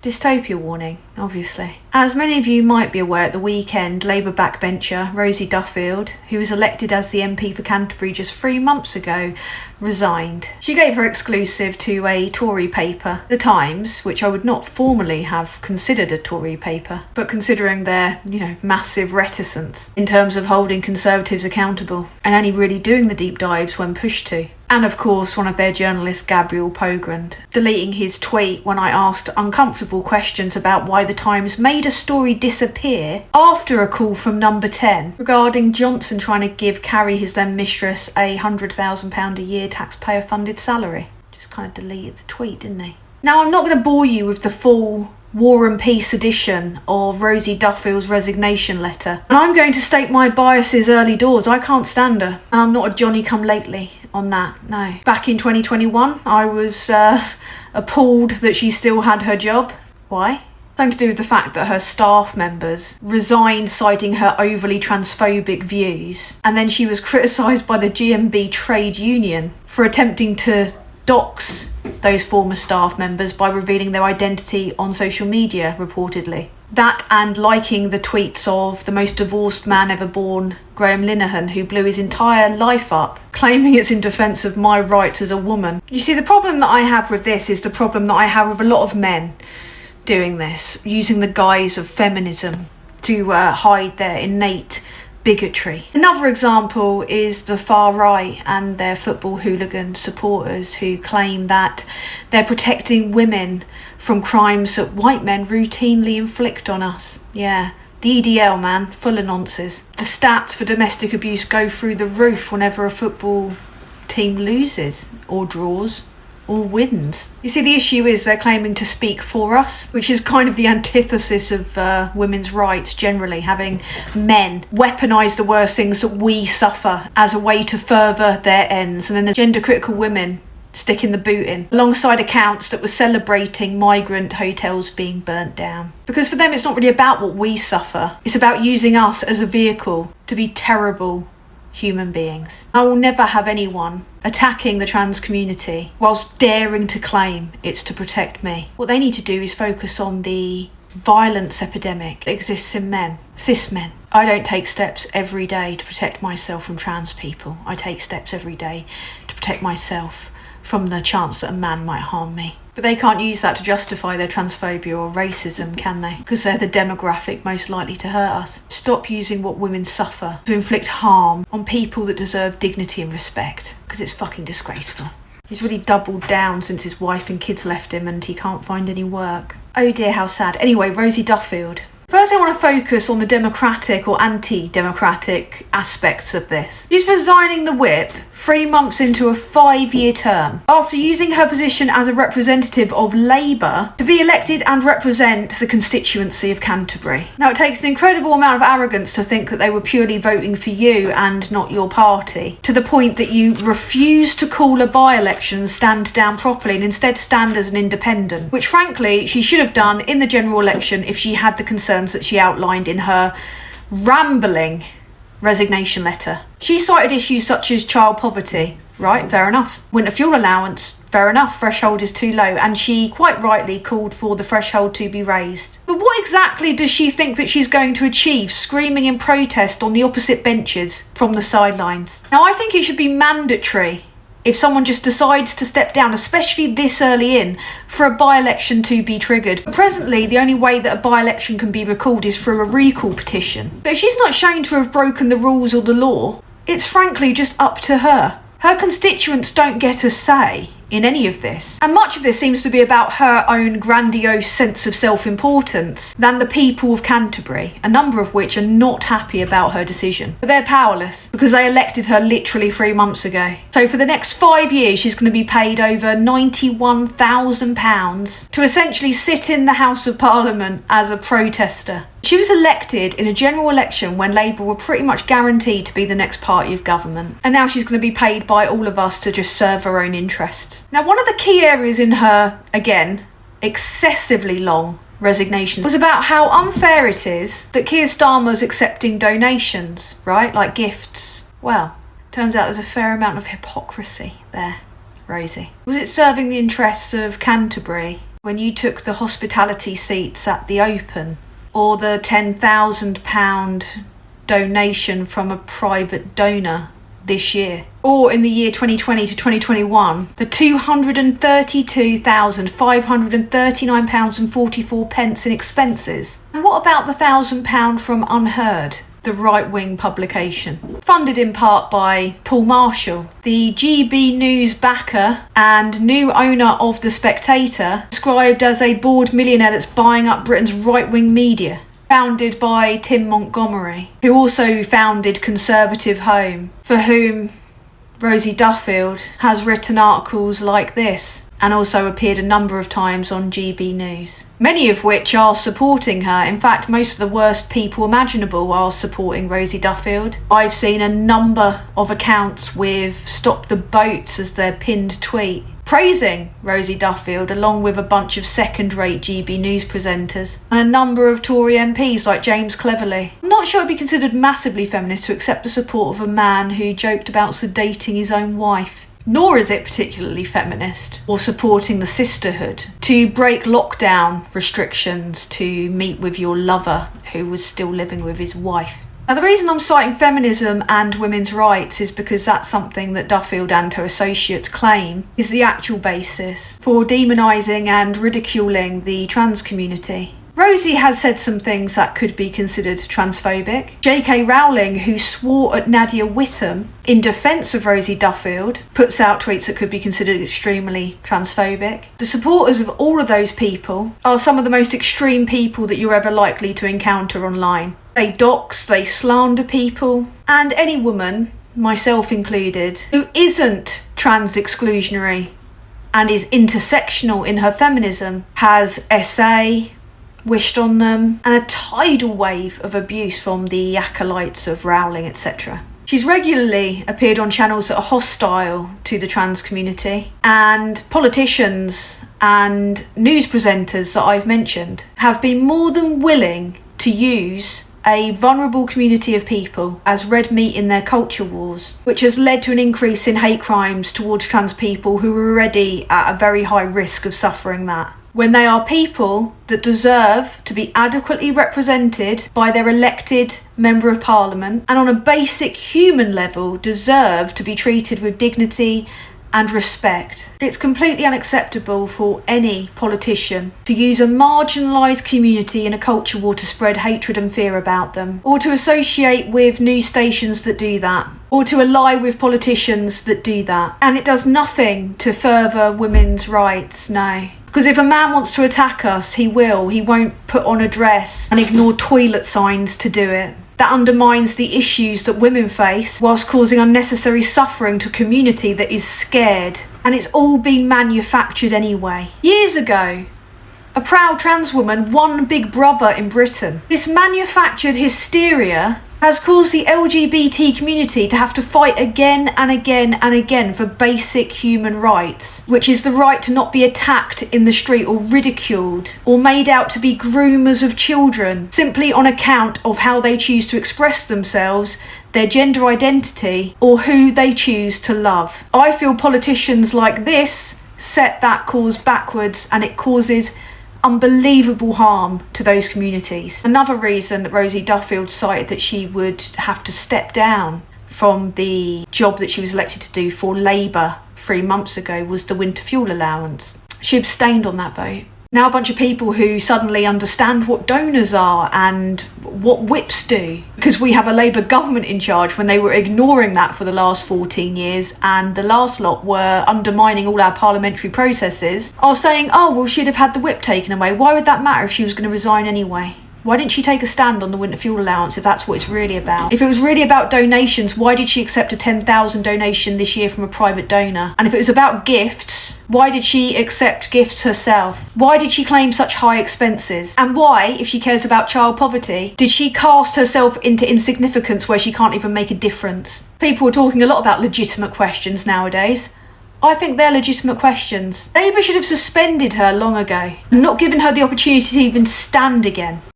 Dystopia warning, obviously. As many of you might be aware, at the weekend, Labour backbencher Rosie Duffield, who was elected as the MP for Canterbury just 3 months ago, resigned. She gave her exclusive to a Tory paper, The Times, which I would not formally have considered a Tory paper, but considering their, massive reticence in terms of holding Conservatives accountable and only really doing the deep dives when pushed to. And of course, one of their journalists, Gabriel Pogrund, deleting his tweet when I asked uncomfortable questions about why the Times made a story disappear after a call from Number 10 regarding Johnson trying to give Carrie, his then mistress, a £100,000 a year taxpayer-funded salary. Just kind of deleted the tweet, didn't he? Now, I'm not going to bore you with the full War and Peace edition of Rosie Duffield's resignation letter. And I'm going to state my biases early doors. I can't stand her. And I'm not a Johnny-come-lately on that, no. Back in 2021, I was appalled that she still had her job. Why? Something to do with the fact that her staff members resigned citing her overly transphobic views. And then she was criticised by the GMB trade union for attempting to dox those former staff members by revealing their identity on social media, reportedly. That and liking the tweets of the most divorced man ever born, Graham Linehan, who blew his entire life up, claiming it's in defence of my rights as a woman. You see, the problem that I have with this is the problem that I have with a lot of men doing this, using the guise of feminism to hide their innate bigotry. Another example is the far right and their football hooligan supporters who claim that they're protecting women from crimes that white men routinely inflict on us. Yeah, the EDL, man, full of nonsense. The stats for domestic abuse go through the roof whenever a football team loses or draws or wins. You see, the issue is they're claiming to speak for us, which is kind of the antithesis of women's rights generally, having men weaponise the worst things that we suffer as a way to further their ends. And then the gender-critical women sticking the boot in, alongside accounts that were celebrating migrant hotels being burnt down. Because for them, it's not really about what we suffer. It's about using us as a vehicle to be terrible human beings. I will never have anyone attacking the trans community whilst daring to claim it's to protect me. What they need to do is focus on the violence epidemic that exists in men, cis men. I don't take steps every day to protect myself from trans people. I take steps every day to protect myself from the chance that a man might harm me. But they can't use that to justify their transphobia or racism, can they? Because they're the demographic most likely to hurt us. Stop using what women suffer to inflict harm on people that deserve dignity and respect, because it's fucking disgraceful. He's really doubled down since his wife and kids left him and he can't find any work. Oh dear, how sad. Anyway, Rosie Duffield. First, I want to focus on the democratic or anti-democratic aspects of this. She's resigning the whip 3 months into a 5-year term after using her position as a representative of Labour to be elected and represent the constituency of Canterbury. Now, it takes an incredible amount of arrogance to think that they were purely voting for you and not your party, to the point that you refuse to call a by-election and stand down properly and instead stand as an independent, which frankly she should have done in the general election if she had the concerns that she outlined in her rambling resignation letter. She cited issues such as child poverty, right, fair enough. Winter fuel allowance, fair enough, threshold is too low, and she quite rightly called for the threshold to be raised. But what exactly does she think that she's going to achieve screaming in protest on the opposite benches from the sidelines? Now, I think it should be mandatory if someone just decides to step down, especially this early in, for a by-election to be triggered. Presently, the only way that a by-election can be recalled is through a recall petition. But if she's not shown to have broken the rules or the law, it's frankly just up to her. Her constituents don't get a say in any of this. And much of this seems to be about her own grandiose sense of self-importance than the people of Canterbury, a number of which are not happy about her decision. But they're powerless because they elected her literally 3 months ago. So for the next 5 years, she's going to be paid over £91,000 to essentially sit in the House of Parliament as a protester. She was elected in a general election when Labour were pretty much guaranteed to be the next party of government. And now she's going to be paid by all of us to just serve her own interests. Now, one of the key areas in her, again, excessively long resignation was about how unfair it is that Keir Starmer's accepting donations, right? Like gifts. Well, turns out there's a fair amount of hypocrisy there, Rosie. Was it serving the interests of Canterbury when you took the hospitality seats at the Open, or the £10,000 donation from a private donor this year, or in the year 2020 to 2021, the £232,539.44 in expenses. And what about the £1,000 from Unheard, the right-wing publication, funded in part by Paul Marshall, the GB News backer and new owner of The Spectator, described as a bored millionaire that's buying up Britain's right-wing media, founded by Tim Montgomery, who also founded Conservative Home, for whom Rosie Duffield has written articles like this and also appeared a number of times on GB News, many of which are supporting her. In fact, most of the worst people imaginable are supporting Rosie Duffield. I've seen a number of accounts with "Stop the Boats" as their pinned tweet, praising Rosie Duffield, along with a bunch of second-rate GB News presenters and a number of Tory MPs like James Cleverly. I'm not sure it'd be considered massively feminist to accept the support of a man who joked about sedating his own wife. Nor is it particularly feminist or supporting the sisterhood to break lockdown restrictions to meet with your lover who was still living with his wife. Now, the reason I'm citing feminism and women's rights is because that's something that Duffield and her associates claim is the actual basis for demonising and ridiculing the trans community. Rosie has said some things that could be considered transphobic. J.K. Rowling, who swore at Nadia Whittome in defence of Rosie Duffield, puts out tweets that could be considered extremely transphobic. The supporters of all of those people are some of the most extreme people that you're ever likely to encounter online. They dox, they slander people, and any woman, myself included, who isn't trans exclusionary and is intersectional in her feminism has SA wished on them, and a tidal wave of abuse from the acolytes of Rowling, etc. She's regularly appeared on channels that are hostile to the trans community, and politicians and news presenters that I've mentioned have been more than willing to use a vulnerable community of people as red meat in their culture wars, which has led to an increase in hate crimes towards trans people who are already at a very high risk of suffering that, when they are people that deserve to be adequately represented by their elected Member of Parliament and on a basic human level deserve to be treated with dignity and respect. It's completely unacceptable for any politician to use a marginalised community in a culture war to spread hatred and fear about them, or to associate with news stations that do that, or to ally with politicians that do that. And it does nothing to further women's rights, no. Because if a man wants to attack us, he will. He won't put on a dress and ignore toilet signs to do it. That undermines the issues that women face whilst causing unnecessary suffering to a community that is scared. And it's all been manufactured anyway. Years ago, a proud trans woman won Big Brother in Britain. This manufactured hysteria has caused the LGBT community to have to fight again and again and again for basic human rights, which is the right to not be attacked in the street or ridiculed or made out to be groomers of children simply on account of how they choose to express themselves, their gender identity, or who they choose to love. I feel politicians like this set that cause backwards, and it causes unbelievable harm to those communities. Another reason that Rosie Duffield cited that she would have to step down from the job that she was elected to do for Labour 3 months ago was the winter fuel allowance. She abstained on that vote. Now a bunch of people who suddenly understand what donors are and what whips do, because we have a Labour government in charge when they were ignoring that for the last 14 years and the last lot were undermining all our parliamentary processes, are saying, oh, well, she'd have had the whip taken away. Why would that matter if she was going to resign anyway? Why didn't she take a stand on the winter fuel allowance if that's what it's really about? If it was really about donations, why did she accept a 10,000 donation this year from a private donor? And if it was about gifts, why did she accept gifts herself? Why did she claim such high expenses? And why, if she cares about child poverty, did she cast herself into insignificance where she can't even make a difference? People are talking a lot about legitimate questions nowadays. I think they're legitimate questions. Labour should have suspended her long ago and not given her the opportunity to even stand again.